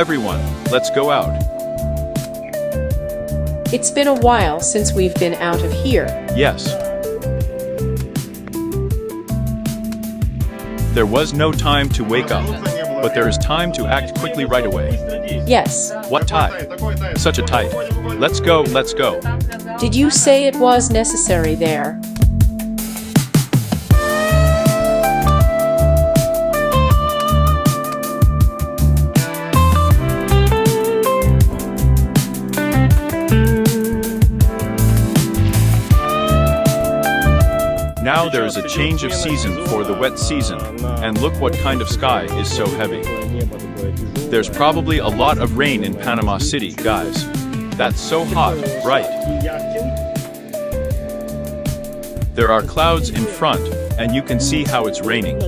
Everyone, let's go out. It's been a while since we've been out of here. Yes. There was no time to wake up, but there is time to act quickly right away. Yes. What tide? Such a tide. Let's go, let's go. Did you say it was necessary there? Now there is a change of season for the wet season, and look what kind of sky is so heavy. There's probably a lot of rain in Panama City, guys. That's so hot, right? There are clouds in front, and you can see how it's raining.